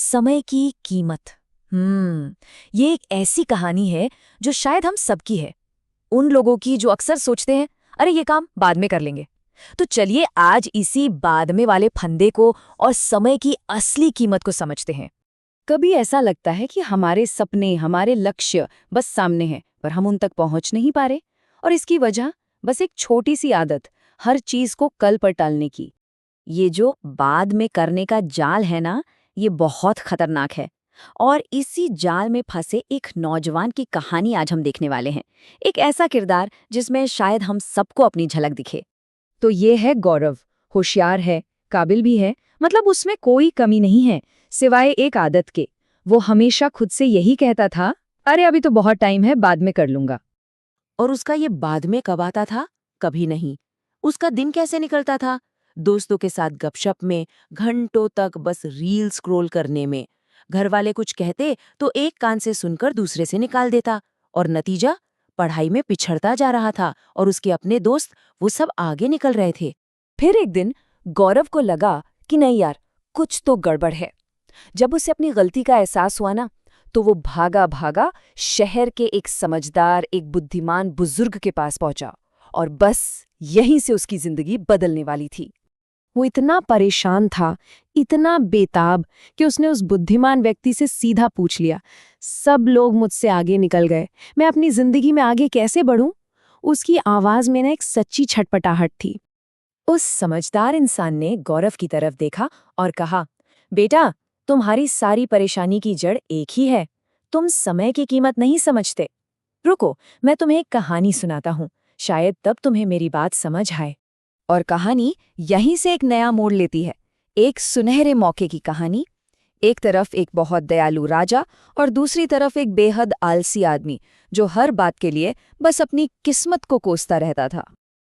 समय की कीमत। ये एक ऐसी कहानी है जो शायद हम सबकी है। उन लोगों की जो अक्सर सोचते हैं, अरे ये काम बाद में कर लेंगे। तो चलिए आज इसी बाद में वाले फंदे को और समय की असली कीमत को समझते हैं। कभी ऐसा लगता है कि हमारे सपने, हमारे लक्ष्य बस सामने हैं, पर हम उन तक पहुंच नहीं पा रहे। और इसकी वजह बस एक छोटी सी आदत, हर चीज को कल पर टालने की। ये जो बाद में करने का जाल है ना, ये बहुत खतरनाक है। और इसी जाल में फंसे एक नौजवान की कहानी आज हम देखने वाले हैं। एक ऐसा किरदार जिसमें शायद हम सबको अपनी झलक दिखे। तो ये है गौरव। होशियार है, काबिल भी है, मतलब उसमें कोई कमी नहीं है सिवाय एक आदत के। वो हमेशा खुद से यही कहता था, अरे अभी तो बहुत टाइम है, बाद में कर लूंगा। और उसका ये बाद में कब आता था? कभी नहीं। उसका दिन कैसे निकलता था? दोस्तों के साथ गपशप में, घंटों तक बस रील स्क्रॉल करने में। घर वाले कुछ कहते तो एक कान से सुनकर दूसरे से निकाल देता, और नतीजा पढ़ाई में पिछड़ता जा रहा था, और उसके अपने दोस्त वो सब आगे निकल रहे थे। फिर एक दिन गौरव को लगा कि नहीं यार, कुछ तो गड़बड़ है। जब उसे अपनी गलती का एहसास हुआ ना, तो वो भागा भागा शहर के एक समझदार, एक बुद्धिमान बुजुर्ग के पास पहुंचा। और बस यहीं से उसकी जिंदगी बदलने वाली थी। वो इतना परेशान था, इतना बेताब, कि उसने उस बुद्धिमान व्यक्ति से सीधा पूछ लिया, सब लोग मुझसे आगे निकल गए, मैं अपनी जिंदगी में आगे कैसे बढ़ूं? उसकी आवाज में ना एक सच्ची छटपटाहट थी। उस समझदार इंसान ने गौरव की तरफ देखा और कहा, बेटा, तुम्हारी सारी परेशानी की जड़ एक ही है। तुम समय की कीमत नहीं समझते। रुको, मैं तुम्हें एक कहानी सुनाता हूँ, शायद तब तुम्हें मेरी बात समझ आए। और कहानी यहीं से एक नया मोड़ लेती है। एक सुनहरे मौके की कहानी। एक तरफ एक बहुत दयालु राजा और दूसरी तरफ एक बेहद आलसी आदमी जो हर बात के लिए बस अपनी किस्मत को कोसता रहता था।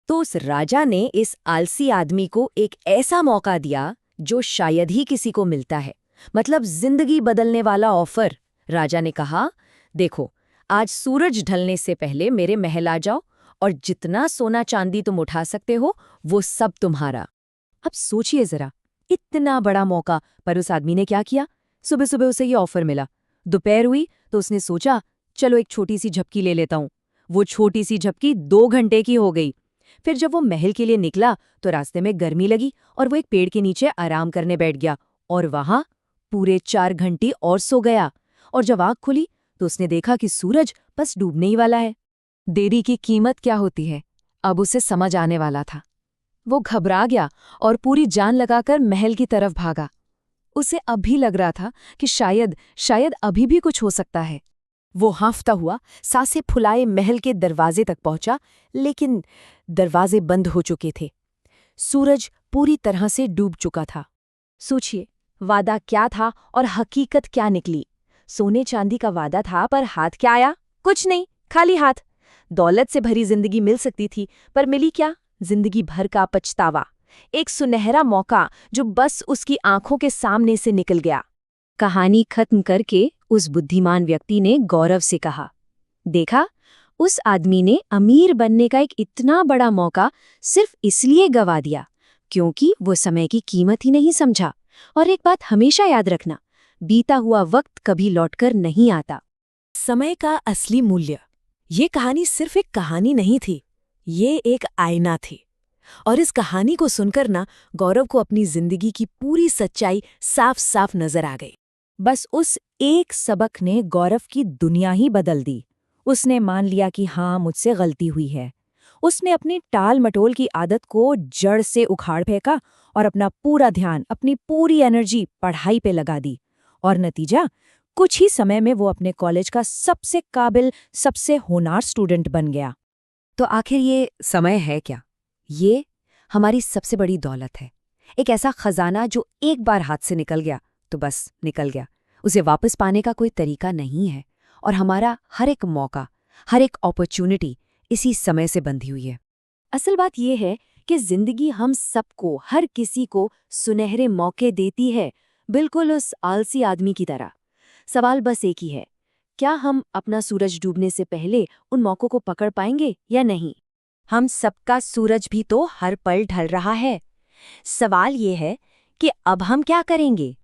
तो उस राजा ने इस आलसी आदमी को एक ऐसा मौका दिया जो शायद ही किसी को मिलता है, मतलब जिंदगी बदलने वाला ऑफर। राजा ने कहा, देखो, आज सूरज ढलने से पहले मेरे महल आ जाओ और जितना सोना चांदी तुम उठा सकते हो वो सब तुम्हारा। अब सोचिए जरा, इतना बड़ा मौका, पर उस आदमी ने क्या किया? सुबह सुबह उसे ये ऑफर मिला। दोपहर हुई तो उसने सोचा, चलो एक छोटी सी झपकी ले लेता हूं। वो छोटी सी झपकी 2 घंटे की हो गई। फिर जब वो महल के लिए निकला तो रास्ते में गर्मी लगी और वो एक पेड़ के नीचे आराम करने बैठ गया, और वहां पूरे 4 घंटे और सो गया। और जब आँख खुली तो उसने देखा कि सूरज बस डूबने ही वाला है। देरी की कीमत क्या होती है, अब उसे समझ आने वाला था। वो घबरा गया और पूरी जान लगाकर महल की तरफ भागा। उसे अभी लग रहा था कि शायद अभी भी कुछ हो सकता है। वो हाँफता हुआ सांसें फुलाए महल के दरवाजे तक पहुंचा, लेकिन दरवाजे बंद हो चुके थे। सूरज पूरी तरह से डूब चुका था। सोचिए, वादा क्या था और हकीकत क्या निकली? सोने चांदी का वादा था, पर हाथ क्या आया? कुछ नहीं, खाली हाथ। दौलत से भरी जिंदगी मिल सकती थी, पर मिली क्या? जिंदगी भर का पछतावा। एक सुनहरा मौका जो बस उसकी आंखों के सामने से निकल गया। कहानी खत्म करके उस बुद्धिमान व्यक्ति ने गौरव से कहा, देखा, उस आदमी ने अमीर बनने का एक इतना बड़ा मौका सिर्फ इसलिए गंवा दिया क्योंकि वो समय की कीमत ही नहीं समझा। और एक बात हमेशा याद रखना, बीता हुआ वक्त कभी लौटकर नहीं आता। समय का असली मूल्य। ये कहानी सिर्फ एक कहानी नहीं थी, ये एक आईना थी। और इस कहानी को सुनकर ना, गौरव को अपनी जिंदगी की पूरी सच्चाई साफ साफ नजर आ गई। बस उस एक सबक ने गौरव की दुनिया ही बदल दी। उसने मान लिया कि हाँ, मुझसे गलती हुई है। उसने अपनी टाल मटोल की आदत को जड़ से उखाड़ फेंका और अपना पूरा ध्यान, अपनी पूरी एनर्जी पढ़ाई पे लगा दी। और नतीजा, कुछ ही समय में वो अपने कॉलेज का सबसे काबिल, सबसे होनहार स्टूडेंट बन गया। तो आखिर ये समय है क्या? ये हमारी सबसे बड़ी दौलत है। एक ऐसा खजाना जो एक बार हाथ से निकल गया तो बस निकल गया, उसे वापस पाने का कोई तरीका नहीं है। और हमारा हर एक मौका, हर एक अपॉर्चुनिटी इसी समय से बंधी हुई है। असल बात यह है कि जिंदगी हम सबको, हर किसी को सुनहरे मौके देती है, बिल्कुल उस आलसी आदमी की तरह। सवाल बस एक ही है, क्या हम अपना सूरज डूबने से पहले उन मौकों को पकड़ पाएंगे या नहीं? हम सबका सूरज भी तो हर पल ढल रहा है। सवाल ये है कि अब हम क्या करेंगे?